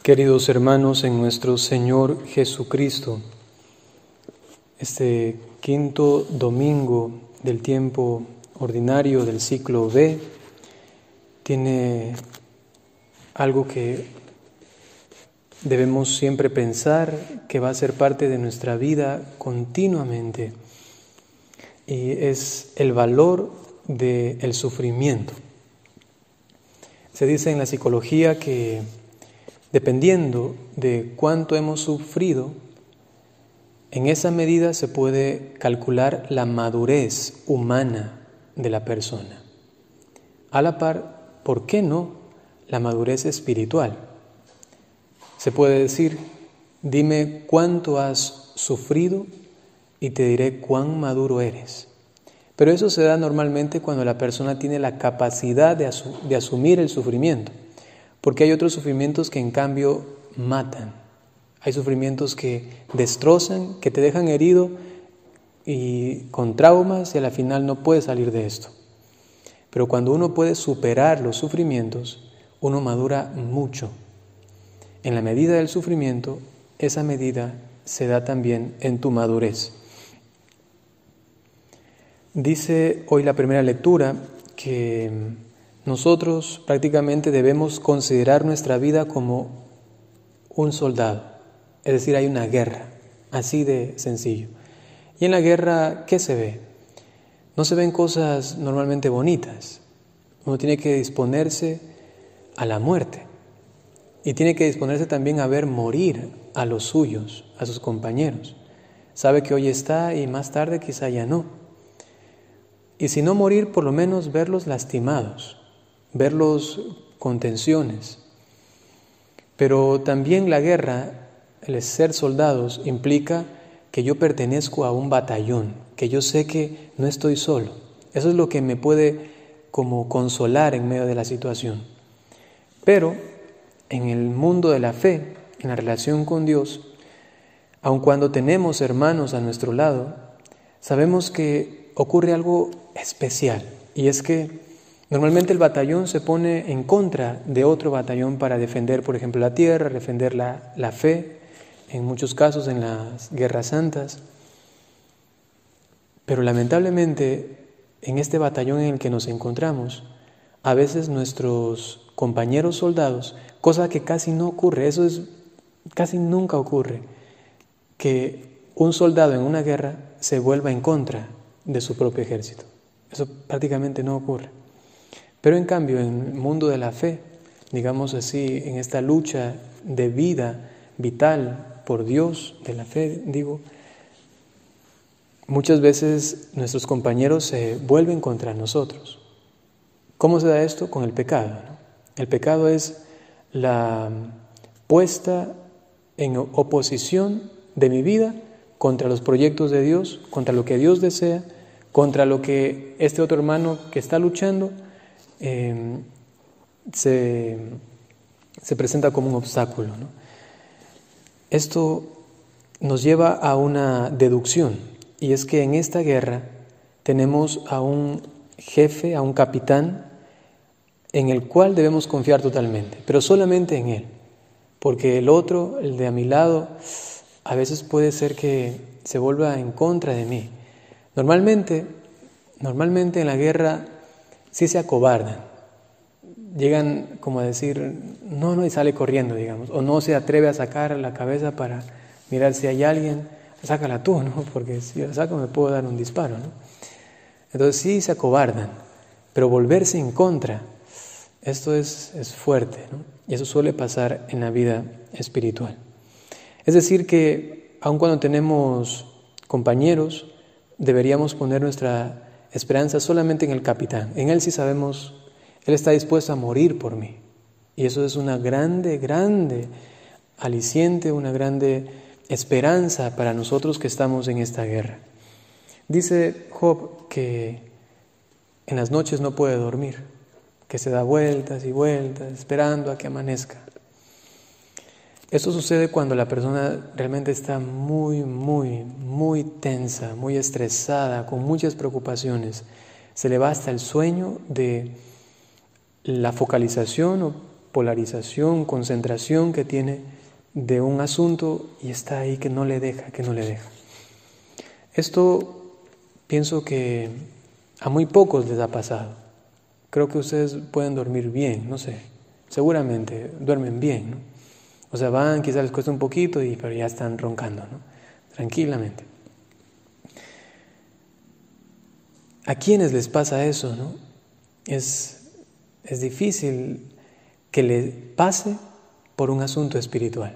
Queridos hermanos en nuestro Señor Jesucristo, este quinto domingo del tiempo ordinario del ciclo B tiene algo que debemos siempre pensar que va a ser parte de nuestra vida continuamente, y es el valor del sufrimiento. Se dice en la psicología que dependiendo de cuánto hemos sufrido, en esa medida se puede calcular la madurez humana de la persona. A la par, ¿por qué no la madurez espiritual? Se puede decir, dime cuánto has sufrido y te diré cuán maduro eres. Pero eso se da normalmente cuando la persona tiene la capacidad de asumir el sufrimiento. Porque hay otros sufrimientos que en cambio matan. Hay sufrimientos que destrozan, que te dejan herido y con traumas y a la final no puedes salir de esto. Pero cuando uno puede superar los sufrimientos, uno madura mucho. En la medida del sufrimiento, esa medida se da también en tu madurez. Dice hoy la primera lectura que nosotros prácticamente debemos considerar nuestra vida como un soldado, es decir, hay una guerra, así de sencillo. Y en la guerra, ¿qué se ve? No se ven cosas normalmente bonitas. Uno tiene que disponerse a la muerte y tiene que disponerse también a ver morir a los suyos, a sus compañeros. Sabe que hoy está y más tarde quizá ya no. Y si no morir, por lo menos verlos lastimados, verlos con tensiones. Pero también la guerra, el ser soldados, implica que yo pertenezco a un batallón, que yo sé que no estoy solo. Eso es lo que me puede como consolar en medio de la situación. Pero en el mundo de la fe, en la relación con Dios, aun cuando tenemos hermanos a nuestro lado, sabemos que ocurre algo especial, y es que normalmente el batallón se pone en contra de otro batallón para defender, por ejemplo, la tierra, defender la fe, en muchos casos en las guerras santas. Pero lamentablemente, en este batallón en el que nos encontramos, a veces nuestros compañeros soldados, cosa que casi no ocurre, casi nunca ocurre, que un soldado en una guerra se vuelva en contra de su propio ejército. Eso prácticamente no ocurre. Pero en cambio, en el mundo de la fe, digamos así, en esta lucha de vida vital por Dios, de la fe, digo, muchas veces nuestros compañeros se vuelven contra nosotros. ¿Cómo se da esto? Con el pecado, ¿no? El pecado es la puesta en oposición de mi vida contra los proyectos de Dios, contra lo que Dios desea, contra lo que este otro hermano que está luchando se presenta como un obstáculo, ¿no? Esto nos lleva a una deducción, y es que en esta guerra tenemos a un jefe, a un capitán, en el cual debemos confiar totalmente, pero solamente en él, porque el otro, el de a mi lado, a veces puede ser que se vuelva en contra de mí. Normalmente en la guerra sí se acobardan, llegan como a decir no y sale corriendo, digamos, o no se atreve a sacar la cabeza para mirar si hay alguien, sácala tú, ¿no? Porque si yo la saco me puedo dar un disparo, ¿no? Entonces sí se acobardan, pero volverse en contra, esto es fuerte, ¿no? Y eso suele pasar en la vida espiritual. Es decir que aun cuando tenemos compañeros, deberíamos poner nuestra esperanza solamente en el capitán. En él sí sabemos, él está dispuesto a morir por mí. Y eso es una grande aliciente, una grande esperanza para nosotros que estamos en esta guerra. Dice Job que en las noches no puede dormir, que se da vueltas y vueltas esperando a que amanezca. Esto sucede cuando la persona realmente está muy tensa, muy estresada, con muchas preocupaciones. Se le va hasta el sueño de la focalización polarización, concentración que tiene de un asunto y está ahí que no le deja. Esto pienso que a muy pocos les ha pasado. Creo que ustedes pueden dormir bien, no sé, seguramente duermen bien, ¿no? O sea, van, quizás les cuesta un poquito, pero ya están roncando, ¿no? Tranquilamente. ¿A quiénes les pasa eso, no? Es difícil que le pase por un asunto espiritual.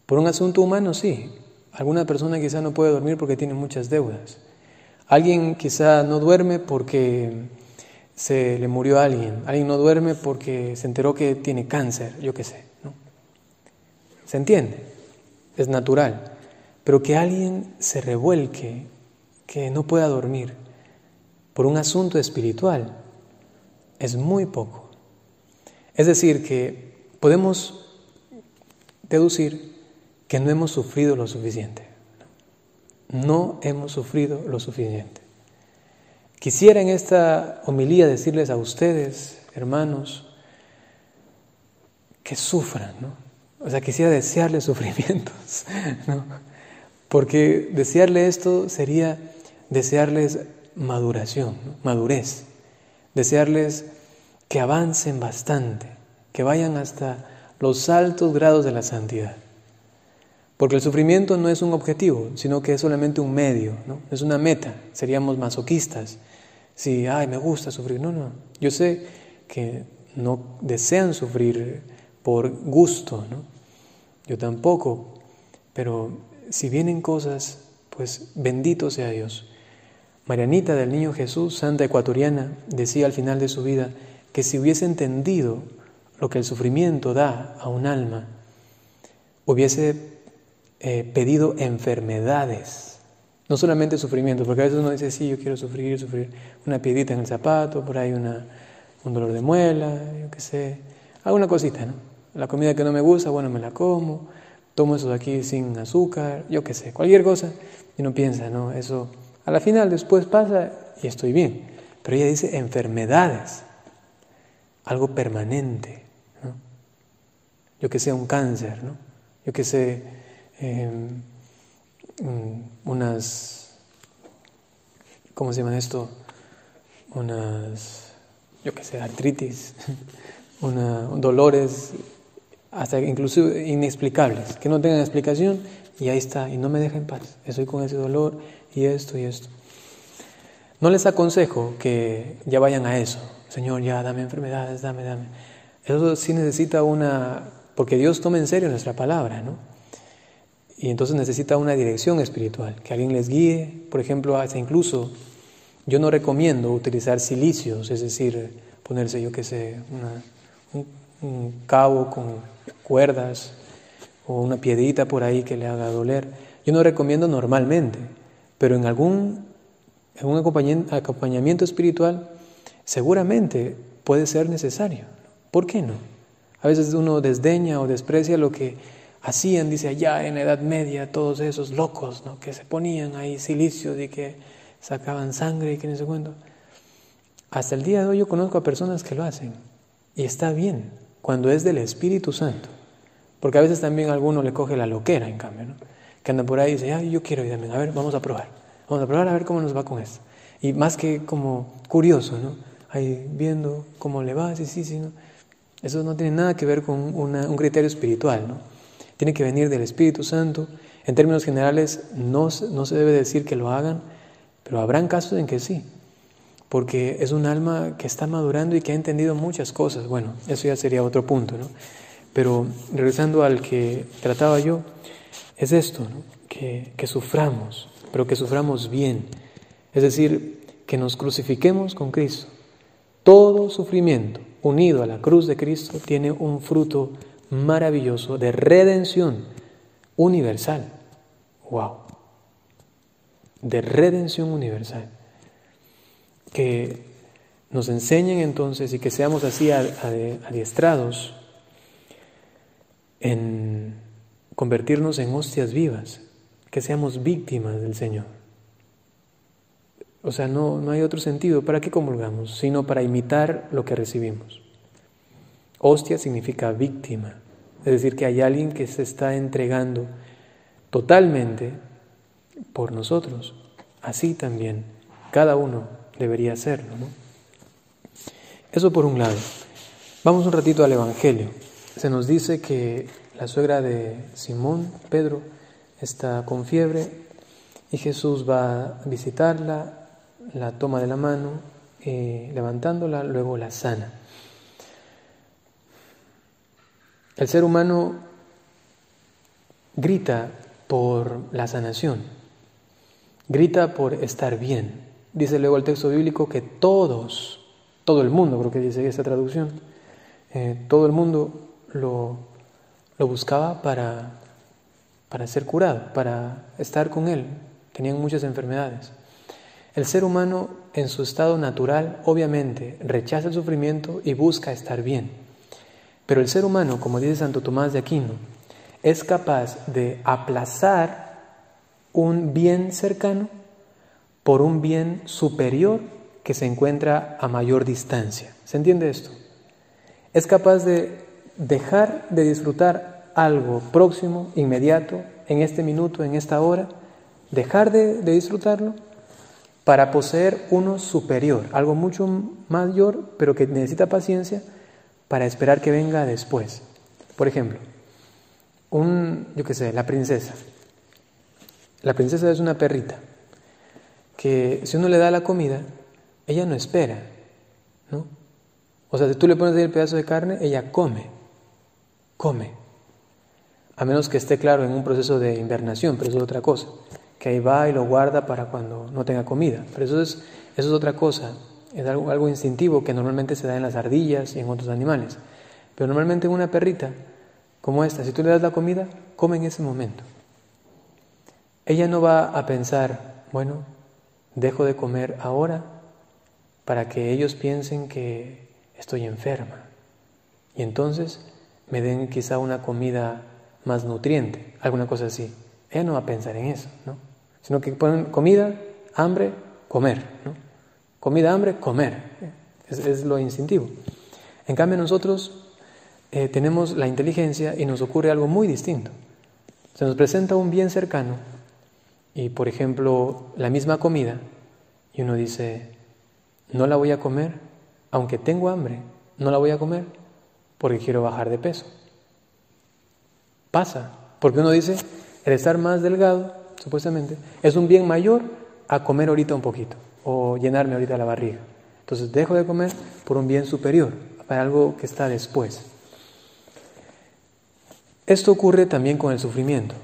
Por un asunto humano, sí. Alguna persona quizá no puede dormir porque tiene muchas deudas. Alguien quizá no duerme porque se le murió alguien. Alguien no duerme porque se enteró que tiene cáncer, yo qué sé, ¿no? ¿Se entiende? Es natural. Pero que alguien se revuelque, que no pueda dormir por un asunto espiritual, es muy poco. Es decir, que podemos deducir que no hemos sufrido lo suficiente. No hemos sufrido lo suficiente. Quisiera en esta homilía decirles a ustedes, hermanos, que sufran, ¿no? O sea, quisiera desearles sufrimientos, ¿no? Porque desearle esto sería desearles maduración, ¿no? Madurez. Desearles que avancen bastante, que vayan hasta los altos grados de la santidad. Porque el sufrimiento no es un objetivo, sino que es solamente un medio, ¿no? Es una meta. Seríamos masoquistas. Si, me gusta sufrir. No. Yo sé que no desean sufrir por gusto, ¿no? Yo tampoco. Pero si vienen cosas, pues bendito sea Dios. Marianita del Niño Jesús, santa ecuatoriana, decía al final de su vida que si hubiese entendido lo que el sufrimiento da a un alma, hubiese pedido enfermedades, no solamente sufrimiento, porque a veces uno dice, sí, yo quiero sufrir una piedrita en el zapato, por ahí un dolor de muela, yo qué sé, alguna cosita, ¿no? La comida que no me gusta, bueno, me la como, tomo eso de aquí sin azúcar, yo qué sé, cualquier cosa, y uno piensa, no, eso a la final después pasa y estoy bien. Pero ella dice enfermedades, algo permanente, ¿no? Yo que sé, un cáncer, ¿no? Yo que sé, ¿cómo se llama esto? Yo que sé, artritis, dolores, hasta incluso inexplicables, que no tengan explicación y ahí está, y no me deja en paz. Estoy con ese dolor y esto. No les aconsejo que ya vayan a eso. Señor, ya dame enfermedades, dame. Eso sí necesita porque Dios toma en serio nuestra palabra, ¿no? Y entonces necesita una dirección espiritual, que alguien les guíe. Por ejemplo, hasta incluso yo no recomiendo utilizar silicios, es decir, ponerse, yo qué sé, un cabo con cuerdas o una piedrita por ahí que le haga doler. Yo no recomiendo normalmente, pero en algún acompañamiento espiritual seguramente puede ser necesario. ¿Por qué no? A veces uno desdeña o desprecia lo que hacían, dice, allá en la Edad Media, todos esos locos, ¿no? Que se ponían ahí silicios y que sacaban sangre y que no sé cuánto. Hasta el día de hoy yo conozco a personas que lo hacen y está bien cuando es del Espíritu Santo, porque a veces también a alguno le coge la loquera, en cambio, ¿no? Que anda por ahí y dice, yo quiero ir también, a ver, vamos a probar a ver cómo nos va con esto. Y más que como curioso, ¿no? Ahí viendo cómo le va, sí, ¿no? Eso no tiene nada que ver con un criterio espiritual, ¿no? Tiene que venir del Espíritu Santo. En términos generales, no se debe decir que lo hagan, pero habrán casos en que sí, porque es un alma que está madurando y que ha entendido muchas cosas. Bueno, eso ya sería otro punto, ¿no? Pero regresando al que trataba yo, es esto, ¿no? Que suframos, pero que suframos bien. Es decir, que nos crucifiquemos con Cristo. Todo sufrimiento unido a la cruz de Cristo tiene un fruto maravilloso de redención universal. ¡Wow! De redención universal. Que nos enseñen entonces y que seamos así adiestrados en convertirnos en hostias vivas, que seamos víctimas del Señor. O sea, no hay otro sentido. ¿Para qué comulgamos? Sino para imitar lo que recibimos. hostia significa víctima, es decir, que hay alguien que se está entregando totalmente por nosotros. Así también cada uno debería hacerlo, ¿no? Eso por un lado. Vamos un ratito al Evangelio. Se nos dice que la suegra de Simón, Pedro, está con fiebre y Jesús va a visitarla, la toma de la mano, levantándola, luego la sana. El ser humano grita por la sanación, grita por estar bien. Dice luego el texto bíblico que todo el mundo, creo que dice esa traducción, todo el mundo lo buscaba para ser curado, para estar con él. Tenían muchas enfermedades. El ser humano en su estado natural obviamente rechaza el sufrimiento y busca estar bien. Pero el ser humano, como dice Santo Tomás de Aquino, es capaz de aplazar un bien cercano por un bien superior que se encuentra a mayor distancia. ¿Se entiende esto? Es capaz de dejar de disfrutar algo próximo, inmediato, en este minuto, en esta hora, dejar de disfrutarlo para poseer uno superior, algo mucho mayor, pero que necesita paciencia para esperar que venga después. Por ejemplo, la princesa. La princesa es una perrita que si uno le da la comida, ella no espera, ¿no? O sea, si tú le pones ahí el pedazo de carne, ella come. A menos que esté, claro, en un proceso de invernación, pero eso es otra cosa. Que ahí va y lo guarda para cuando no tenga comida. Pero eso es otra cosa. Es algo instintivo que normalmente se da en las ardillas y en otros animales. Pero normalmente en una perrita como esta, si tú le das la comida, come en ese momento. Ella no va a pensar, bueno, dejo de comer ahora para que ellos piensen que estoy enferma y entonces me den quizá una comida más nutriente, alguna cosa así. Ella no va a pensar en eso, ¿no? Sino que ponen comida, hambre, comer, ¿no? Comida, hambre, comer. Es lo instintivo. En cambio nosotros tenemos la inteligencia y nos ocurre algo muy distinto. Se nos presenta un bien cercano y, por ejemplo, la misma comida y uno dice, no la voy a comer, aunque tengo hambre, no la voy a comer porque quiero bajar de peso. Pasa, porque uno dice, el estar más delgado, supuestamente, es un bien mayor a comer ahorita un poquito o llenarme ahorita la barriga. Entonces dejo de comer por un bien superior, para algo que está después. Esto ocurre también con el sufrimiento.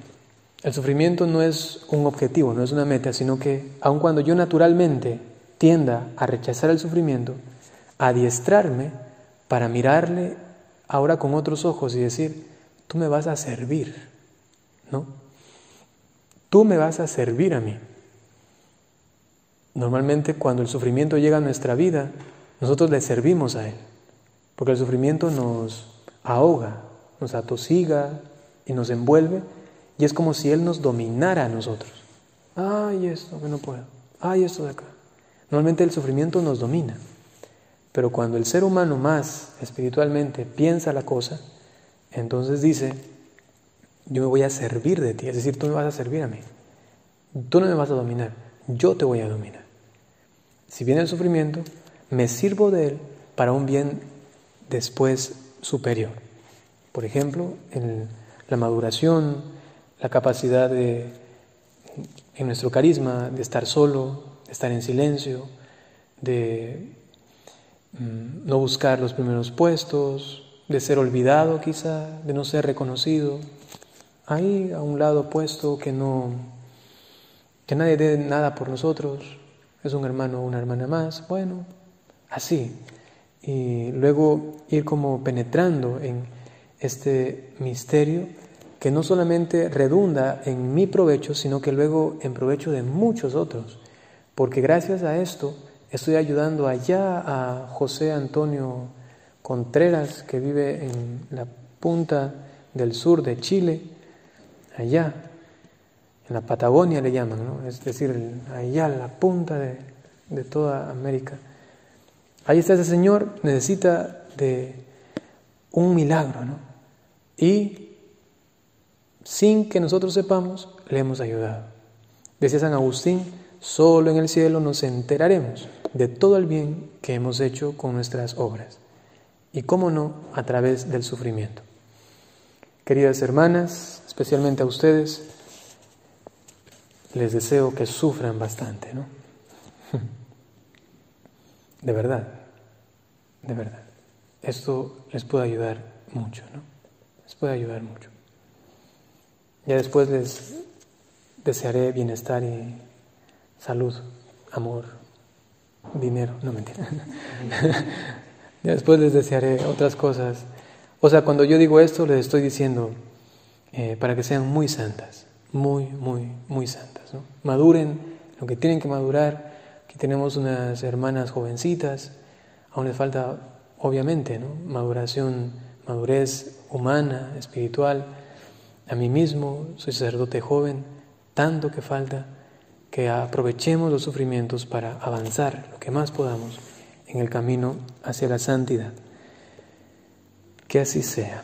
El sufrimiento no es un objetivo, no es una meta, sino que aun cuando yo naturalmente tienda a rechazar el sufrimiento, a adiestrarme para mirarle ahora con otros ojos y decir, tú me vas a servir, ¿no? Tú me vas a servir a mí. Normalmente cuando el sufrimiento llega a nuestra vida, nosotros le servimos a Él, porque el sufrimiento nos ahoga, nos atosiga y nos envuelve, y es como si Él nos dominara a nosotros. Ay, esto que no puedo, ay, esto de acá. Normalmente el sufrimiento nos domina, pero cuando el ser humano más espiritualmente piensa la cosa, entonces dice, yo me voy a servir de ti, es decir, tú me vas a servir a mí. Tú no me vas a dominar, yo te voy a dominar. Si viene el sufrimiento, me sirvo de él para un bien después superior. Por ejemplo, en la maduración, la capacidad en nuestro carisma de estar solo, de estar en silencio, de no buscar los primeros puestos, de ser olvidado quizá, de no ser reconocido. Ahí a un lado puesto que nadie dé nada por nosotros, es un hermano o una hermana más, bueno, así. Y luego ir como penetrando en este misterio que no solamente redunda en mi provecho, sino que luego en provecho de muchos otros. Porque gracias a esto estoy ayudando allá a José Antonio Contreras, que vive en la punta del sur de Chile, allá, en la Patagonia le llaman, ¿no? Es decir, allá, la punta de toda América. Ahí está ese señor, necesita de un milagro, ¿no? Y sin que nosotros sepamos, le hemos ayudado. Decía San Agustín, solo en el cielo nos enteraremos de todo el bien que hemos hecho con nuestras obras. Y cómo no, a través del sufrimiento. Queridas hermanas, especialmente a ustedes, les deseo que sufran bastante, ¿no? De verdad, de verdad. Esto les puede ayudar mucho, ¿no? Les puede ayudar mucho. Ya después les desearé bienestar y salud, amor, dinero, no mentira. Ya después les desearé otras cosas. O sea, cuando yo digo esto, les estoy diciendo para que sean muy santas, muy, muy, muy santas, ¿no? Maduren lo que tienen que madurar. Aquí tenemos unas hermanas jovencitas, aún les falta, obviamente, ¿no? Madurez humana, espiritual. A mí mismo, soy sacerdote joven, tanto que falta, que aprovechemos los sufrimientos para avanzar lo que más podamos en el camino hacia la santidad. Que así sea.